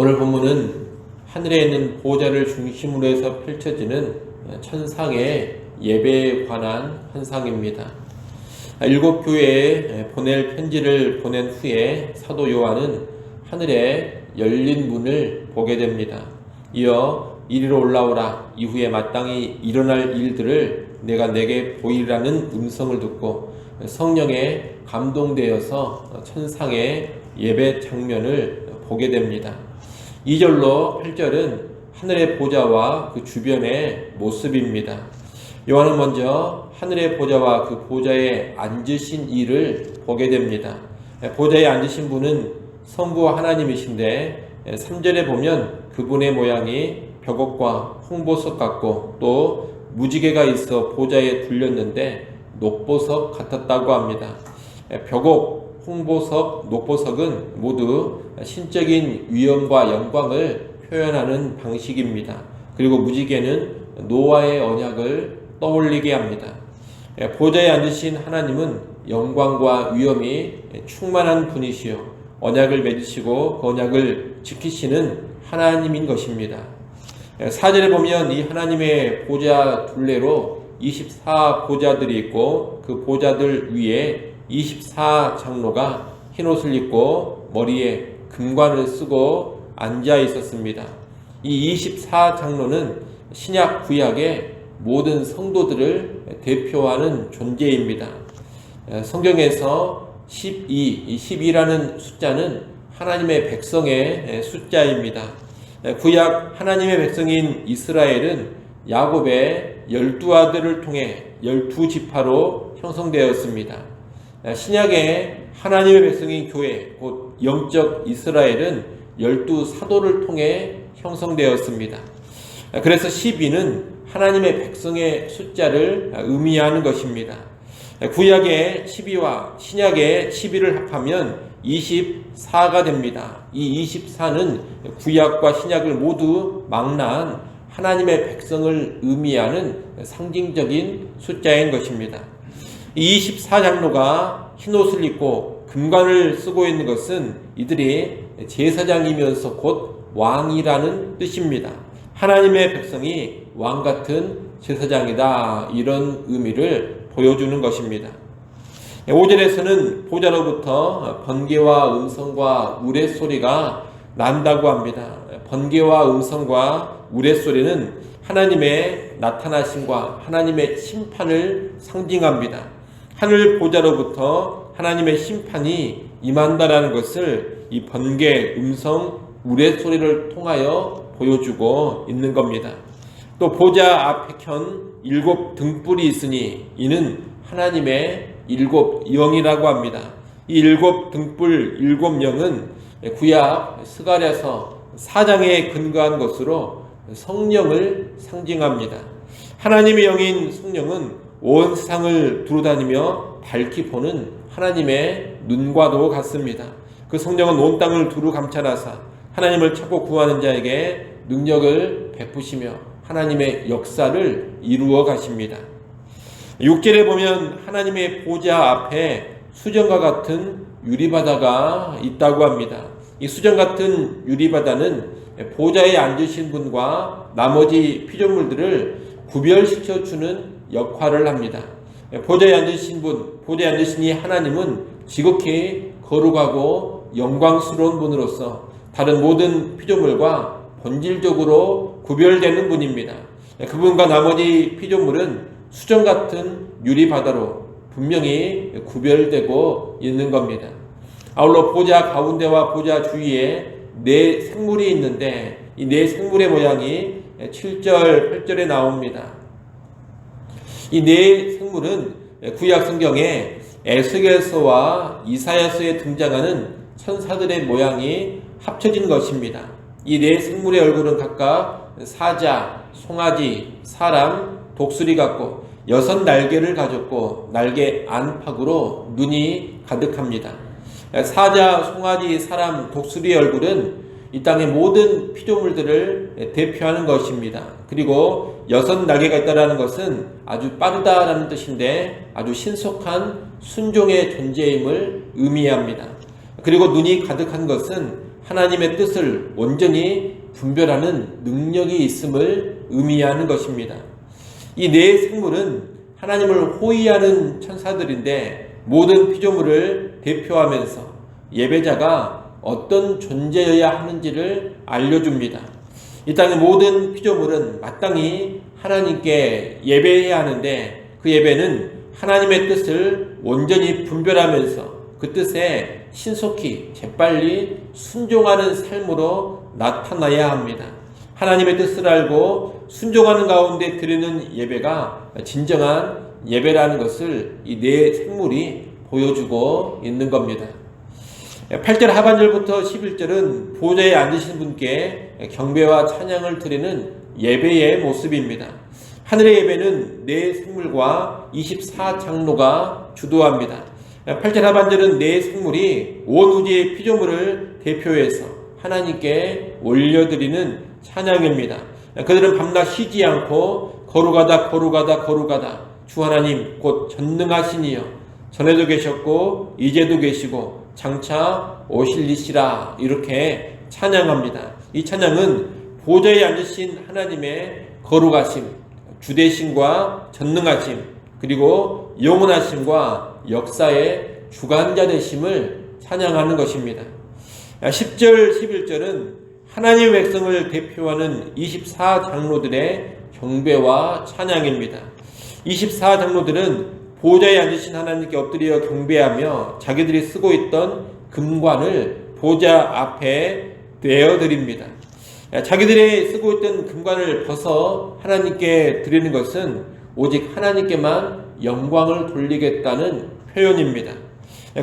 오늘 본문은 하늘에 있는 보좌를 중심으로 해서 펼쳐지는 천상의 예배에 관한 환상입니다. 일곱 교회에 보낼 편지를 보낸 후에 사도 요한은 하늘에 열린 문을 보게 됩니다. 이어 이리로 올라오라, 이후에 마땅히 일어날 일들을 내가 내게 보이라는 음성을 듣고 성령에 감동되어서 천상의 예배 장면을 보게 됩니다. 2절로 8절은 하늘의 보좌와 그 주변의 모습입니다. 요한은 먼저 하늘의 보좌와 그 보좌에 앉으신 이를 보게 됩니다. 보좌에 앉으신 분은 성부 하나님이신데 3절에 보면 그분의 모양이 벽옥과 홍보석 같고 또 무지개가 있어 보좌에 둘렸는데 녹보석 같았다고 합니다. 벽옥, 홍보석, 녹보석은 모두 신적인 위엄과 영광을 표현하는 방식입니다. 그리고 무지개는 노아의 언약을 떠올리게 합니다. 보좌에 앉으신 하나님은 영광과 위엄이 충만한 분이시요 언약을 맺으시고 그 언약을 지키시는 하나님인 것입니다. 4절에 보면 이 하나님의 보좌 둘레로 24보좌들이 있고 그 보좌들 위에 24장로가 흰옷을 입고 머리에 금관을 쓰고 앉아 있었습니다. 이 24장로는 신약 구약의 모든 성도들을 대표하는 존재입니다. 성경에서 12라는 숫자는 하나님의 백성의 숫자입니다. 구약 하나님의 백성인 이스라엘은 야곱의 12아들을 통해 12지파로 형성되었습니다. 신약의 하나님의 백성인 교회, 곧 영적 이스라엘은 12사도를 통해 형성되었습니다. 그래서 12는 하나님의 백성의 숫자를 의미하는 것입니다. 구약의 12와 신약의 12를 합하면 24가 됩니다. 이 24는 구약과 신약을 모두 망라한 하나님의 백성을 의미하는 상징적인 숫자인 것입니다. 이 24장로가 흰옷을 입고 금관을 쓰고 있는 것은 이들이 제사장이면서 곧 왕이라는 뜻입니다. 하나님의 백성이 왕같은 제사장이다, 이런 의미를 보여주는 것입니다. 5절에서는 보좌로부터 번개와 음성과 우레소리가 난다고 합니다. 번개와 음성과 우레소리는 하나님의 나타나심과 하나님의 심판을 상징합니다. 하늘 보좌로부터 하나님의 심판이 임한다라는 것을 이 번개, 음성, 우레소리를 통하여 보여주고 있는 겁니다. 또 보좌 앞에 켠 7 등불이 있으니 이는 하나님의 7 영이라고 합니다. 이 7 등불 7 영은 구약 스가랴서 4장에 근거한 것으로 성령을 상징합니다. 하나님의 영인 성령은 온 세상을 두루다니며 밝히 보는 하나님의 눈과도 같습니다. 그 성령은 온 땅을 두루 감찰하사 하나님을 찾고 구하는 자에게 능력을 베푸시며 하나님의 역사를 이루어 가십니다. 6절에 보면 하나님의 보좌 앞에 수정과 같은 유리바다가 있다고 합니다. 이 수정 같은 유리바다는 보좌에 앉으신 분과 나머지 피조물들을 구별시켜주는 역할을 합니다. 보좌에 앉으신 분, 보좌에 앉으신 이 하나님은 지극히 거룩하고 영광스러운 분으로서 다른 모든 피조물과 본질적으로 구별되는 분입니다. 그분과 나머지 피조물은 수정 같은 유리바다로 분명히 구별되고 있는 겁니다. 아울러 보좌 가운데와 보좌 주위에 4 생물이 있는데 이 4 생물의 모양이 7절, 8절에 나옵니다. 이 4 생물은 구약 성경에 에스겔서와 이사야서에 등장하는 천사들의 모양이 합쳐진 것입니다. 이 4 생물의 얼굴은 각각 사자, 송아지, 사람, 독수리 같고 6 날개를 가졌고 날개 안팎으로 눈이 가득합니다. 사자, 송아지, 사람, 독수리의 얼굴은 이 땅의 모든 피조물들을 대표하는 것입니다. 그리고 6 날개가 있다는 것은 아주 빠르다라는 뜻인데 아주 신속한 순종의 존재임을 의미합니다. 그리고 눈이 가득한 것은 하나님의 뜻을 온전히 분별하는 능력이 있음을 의미하는 것입니다. 이 네 생물은 하나님을 호위하는 천사들인데 모든 피조물을 대표하면서 예배자가 어떤 존재여야 하는지를 알려줍니다. 이 땅의 모든 피조물은 마땅히 하나님께 예배해야 하는데 그 예배는 하나님의 뜻을 온전히 분별하면서 그 뜻에 신속히 재빨리 순종하는 삶으로 나타나야 합니다. 하나님의 뜻을 알고 순종하는 가운데 드리는 예배가 진정한 예배라는 것을 이 네 생물이 보여주고 있는 겁니다. 8절 하반절부터 11절은 보좌에 앉으신 분께 경배와 찬양을 드리는 예배의 모습입니다. 하늘의 예배는 네 생물과 24장로가 주도합니다. 8절 하반절은 네 생물이 온 우주의 피조물을 대표해서 하나님께 올려드리는 찬양입니다. 그들은 밤낮 쉬지 않고 거룩하다 주 하나님 곧 전능하시니여 전에도 계셨고 이제도 계시고 장차 오실 이시라 이렇게 찬양합니다. 이 찬양은 보좌에 앉으신 하나님의 거룩하심, 주대심과 전능하심 그리고 영원하심과 역사의 주관자 되심을 찬양하는 것입니다. 10절 11절은 하나님의 백성을 대표하는 24장로들의 경배와 찬양입니다. 24장로들은 보좌에 앉으신 하나님께 엎드려 경배하며 자기들이 쓰고 있던 금관을 보좌 앞에 내어드립니다. 자기들이 쓰고 있던 금관을 벗어 하나님께 드리는 것은 오직 하나님께만 영광을 돌리겠다는 표현입니다.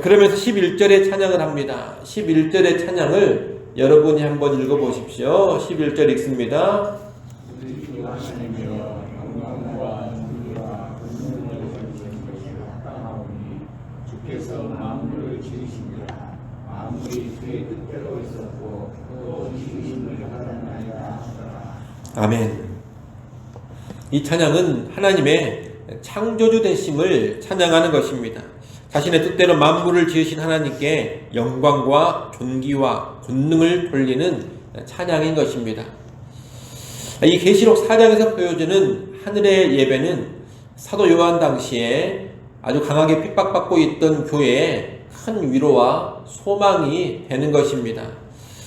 그러면서 11절의 찬양을 합니다. 11절의 찬양을 여러분이 한번 읽어보십시오. 11절 읽습니다. 주께서 만물을 지으십니다. 만물이 그의 뜻대로 있었고 또 지으심을 하셨나이다. 아멘. 이 찬양은 하나님의 창조주 되심을 찬양하는 것입니다. 자신의 뜻대로 만물을 지으신 하나님께 영광과 존귀와 권능을 돌리는 찬양인 것입니다. 이 계시록 4장에서 보여주는 하늘의 예배는 사도 요한 당시에 아주 강하게 핍박받고 있던 교회에 큰 위로와 소망이 되는 것입니다.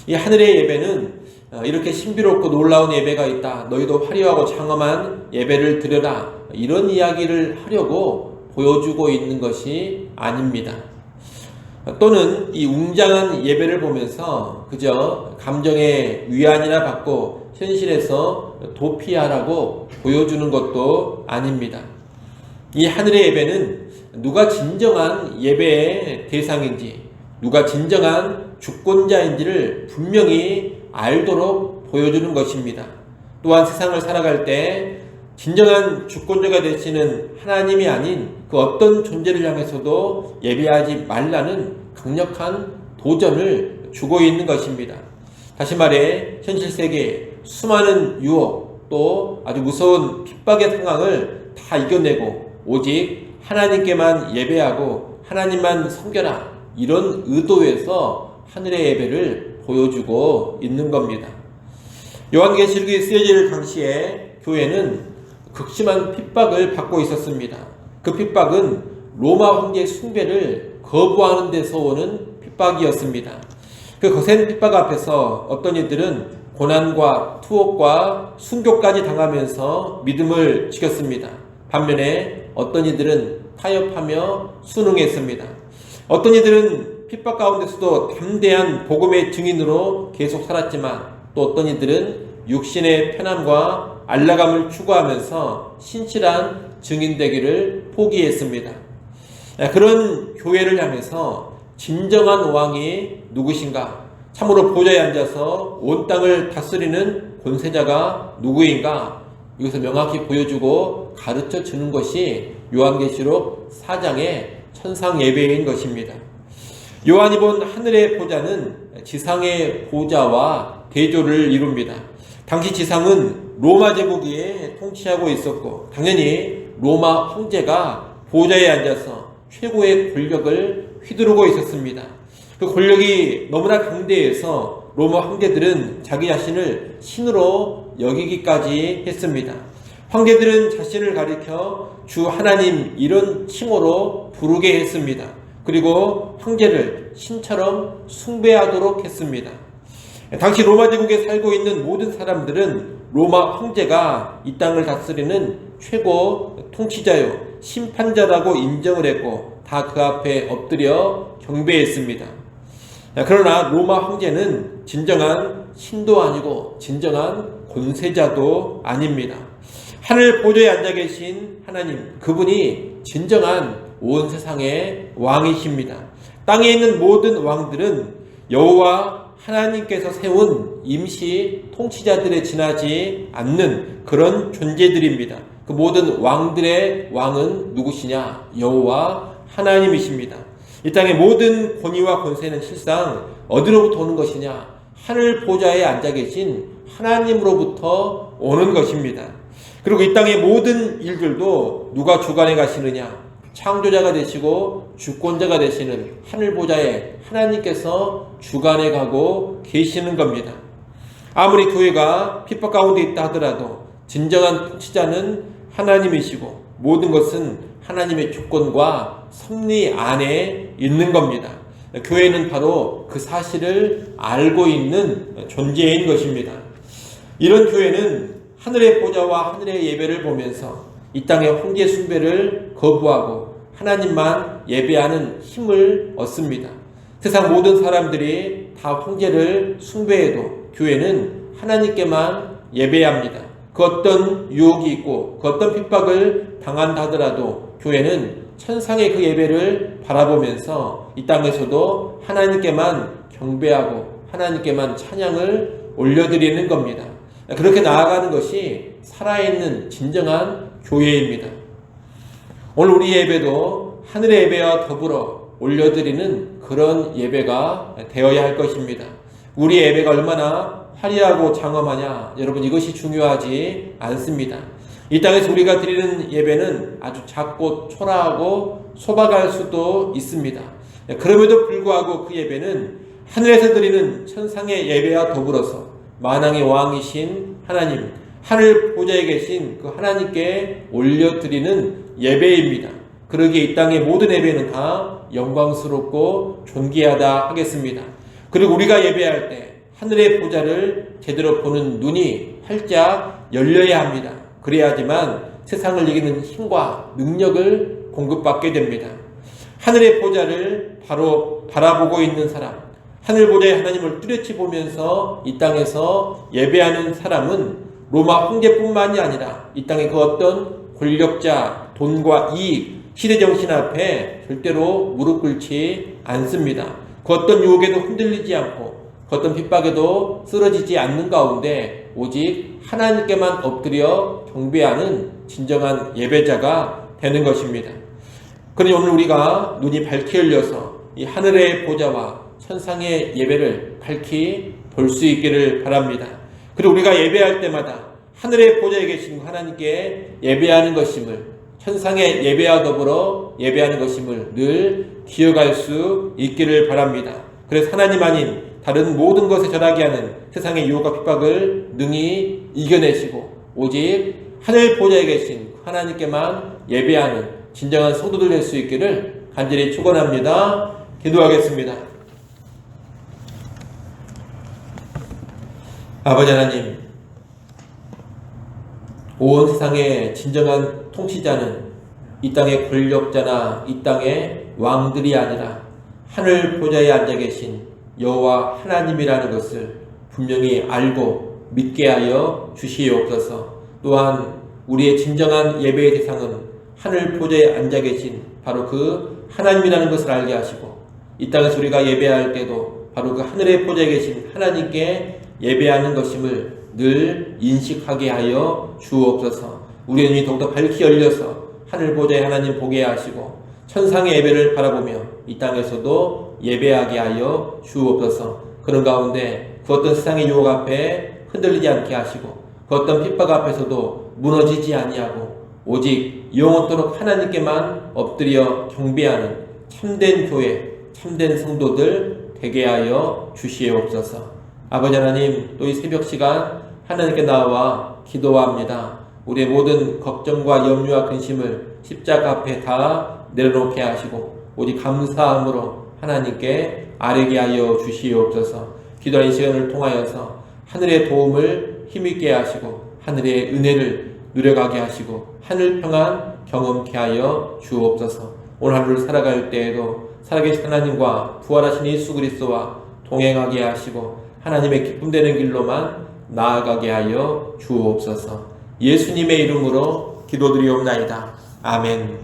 이 하늘의 예배는 이렇게 신비롭고 놀라운 예배가 있다. 너희도 화려하고 장엄한 예배를 드려라. 이런 이야기를 하려고 보여주고 있는 것이 아닙니다. 또는 이 웅장한 예배를 보면서 그저 감정의 위안이나 받고 현실에서 도피하라고 보여주는 것도 아닙니다. 이 하늘의 예배는 누가 진정한 예배의 대상인지, 누가 진정한 주권자인지를 분명히 알도록 보여주는 것입니다. 또한 세상을 살아갈 때 진정한 주권자가 되시는 하나님이 아닌 그 어떤 존재를 향해서도 예배하지 말라는 강력한 도전을 주고 있는 것입니다. 다시 말해 현실 세계에 수많은 유혹 또 아주 무서운 핍박의 상황을 다 이겨내고 오직 하나님께만 예배하고 하나님만 섬겨라 이런 의도에서 하늘의 예배를 보여주고 있는 겁니다. 요한계시록이 쓰여질 당시에 교회는 극심한 핍박을 받고 있었습니다. 그 핍박은 로마 황제의 숭배를 거부하는 데서 오는 핍박이었습니다. 그 거센 핍박 앞에서 어떤 이들은 고난과 투옥과 순교까지 당하면서 믿음을 지켰습니다. 반면에 어떤 이들은 타협하며 순응했습니다. 어떤 이들은 핍박 가운데서도 담대한 복음의 증인으로 계속 살았지만 또 어떤 이들은 육신의 편함과 안락함을 추구하면서 신실한 증인되기를 포기했습니다. 그런 교회를 향해서 진정한 왕이 누구신가? 참으로 보좌에 앉아서 온 땅을 다스리는 권세자가 누구인가? 이것을 명확히 보여주고 가르쳐 주는 것이 요한계시록 4장의 천상 예배인 것입니다. 요한이 본 하늘의 보좌는 지상의 보좌와 대조를 이룹니다. 당시 지상은 로마 제국이 통치하고 있었고 당연히 로마 황제가 보좌에 앉아서 최고의 권력을 휘두르고 있었습니다. 그 권력이 너무나 강대해서 로마 황제들은 자기 자신을 신으로 여기기까지 했습니다. 황제들은 자신을 가리켜 주 하나님 이런 칭호로 부르게 했습니다. 그리고 황제를 신처럼 숭배하도록 했습니다. 당시 로마 제국에 살고 있는 모든 사람들은 로마 황제가 이 땅을 다스리는 최고 통치자요 심판자라고 인정을 했고 다 그 앞에 엎드려 경배했습니다. 그러나 로마 황제는 진정한 신도 아니고 진정한 권세자도 아닙니다. 하늘 보좌에 앉아 계신 하나님, 그분이 진정한 온 세상의 왕이십니다. 땅에 있는 모든 왕들은 여호와 하나님께서 세운 임시 통치자들에 지나지 않는 그런 존재들입니다. 그 모든 왕들의 왕은 누구시냐? 여호와 하나님이십니다. 이 땅의 모든 권위와 권세는 실상 어디로부터 오는 것이냐? 하늘 보좌에 앉아 계신 하나님으로부터 오는 것입니다. 그리고 이 땅의 모든 일들도 누가 주관해 가시느냐? 창조자가 되시고 주권자가 되시는 하늘 보좌에 하나님께서 주관해 가고 계시는 겁니다. 아무리 교회가 핍박 가운데 있다 하더라도 진정한 통치자는 하나님이시고 모든 것은 하나님의 주권과 섭리 안에 있는 겁니다. 교회는 바로 그 사실을 알고 있는 존재인 것입니다. 이런 교회는 하늘의 보좌와 하늘의 예배를 보면서 이 땅의 황제 숭배를 거부하고 하나님만 예배하는 힘을 얻습니다. 세상 모든 사람들이 다 황제를 숭배해도 교회는 하나님께만 예배합니다. 그 어떤 유혹이 있고 그 어떤 핍박을 당한다 하더라도 교회는 천상의 그 예배를 바라보면서 이 땅에서도 하나님께만 경배하고 하나님께만 찬양을 올려드리는 겁니다. 그렇게 나아가는 것이 살아있는 진정한 교회입니다. 오늘 우리 예배도 하늘의 예배와 더불어 올려드리는 그런 예배가 되어야 할 것입니다. 우리의 예배가 얼마나 화려하고 장엄하냐, 여러분 이것이 중요하지 않습니다. 이 땅에서 우리가 드리는 예배는 아주 작고 초라하고 소박할 수도 있습니다. 그럼에도 불구하고 그 예배는 하늘에서 드리는 천상의 예배와 더불어서 만왕의 왕이신 하나님, 하늘 보좌에 계신 그 하나님께 올려드리는 예배입니다. 그러기에 이 땅의 모든 예배는 다 영광스럽고 존귀하다 하겠습니다. 그리고 우리가 예배할 때 하늘의 보좌를 제대로 보는 눈이 활짝 열려야 합니다. 그래야지만 세상을 이기는 힘과 능력을 공급받게 됩니다. 하늘의 보좌를 바로 바라보고 있는 사람, 하늘 보좌의 하나님을 뚜렷이 보면서 이 땅에서 예배하는 사람은 로마 황제뿐만이 아니라 이 땅의 그 어떤 권력자, 돈과 이익, 시대정신 앞에 절대로 무릎 꿇지 않습니다. 그 어떤 유혹에도 흔들리지 않고 그 어떤 핍박에도 쓰러지지 않는 가운데 오직 하나님께만 엎드려 경배하는 진정한 예배자가 되는 것입니다. 그러니 오늘 우리가 눈이 밝게 열려서 이 하늘의 보좌와 천상의 예배를 밝히 볼 수 있기를 바랍니다. 그리고 우리가 예배할 때마다 하늘의 보좌에 계신 하나님께 예배하는 것임을, 천상의 예배와 더불어 예배하는 것임을 늘 기억할 수 있기를 바랍니다. 그래서 하나님 아닌 다른 모든 것에 절하게 하는 세상의 유혹과 핍박을 능히 이겨내시고 오직 하늘 보좌에 계신 하나님께만 예배하는 진정한 성도들 될 수 있기를 간절히 축원합니다. 기도하겠습니다. 아버지 하나님, 온 세상의 진정한 통치자는 이 땅의 권력자나 이 땅의 왕들이 아니라 하늘 보좌에 앉아 계신 여호와 하나님이라는 것을 분명히 알고 믿게 하여 주시옵소서. 또한 우리의 진정한 예배의 대상은 하늘 보좌에 앉아 계신 바로 그 하나님이라는 것을 알게 하시고 이 땅에서 우리가 예배할 때도 바로 그 하늘의 보좌에 계신 하나님께 예배하는 것임을 늘 인식하게 하여 주옵소서. 우리의 눈이 더욱더 밝히 열려서 하늘 보좌에 하나님 보게 하시고 천상의 예배를 바라보며 이 땅에서도 예배하게 하여 주옵소서. 그런 가운데 그 어떤 세상의 유혹 앞에 흔들리지 않게 하시고 그 어떤 핍박 앞에서도 무너지지 아니하고 오직 영원토록 하나님께만 엎드려 경배하는 참된 교회, 참된 성도들 되게 하여 주시옵소서. 아버지 하나님, 또 이 새벽 시간 하나님께 나와 기도합니다. 우리의 모든 걱정과 염려와 근심을 십자가 앞에 다 내려놓게 하시고 오직 감사함으로 하나님께 아뢰게 하여 주시옵소서. 기도하는 시간을 통하여서 하늘의 도움을 힘있게 하시고 하늘의 은혜를 누려가게 하시고 하늘 평안 경험케 하여 주옵소서. 오늘 하루를 살아갈 때에도 살아계신 하나님과 부활하신 예수 그리스도와 동행하게 하시고 하나님의 기쁨되는 길로만 나아가게 하여 주옵소서. 예수님의 이름으로 기도드리옵나이다. 아멘.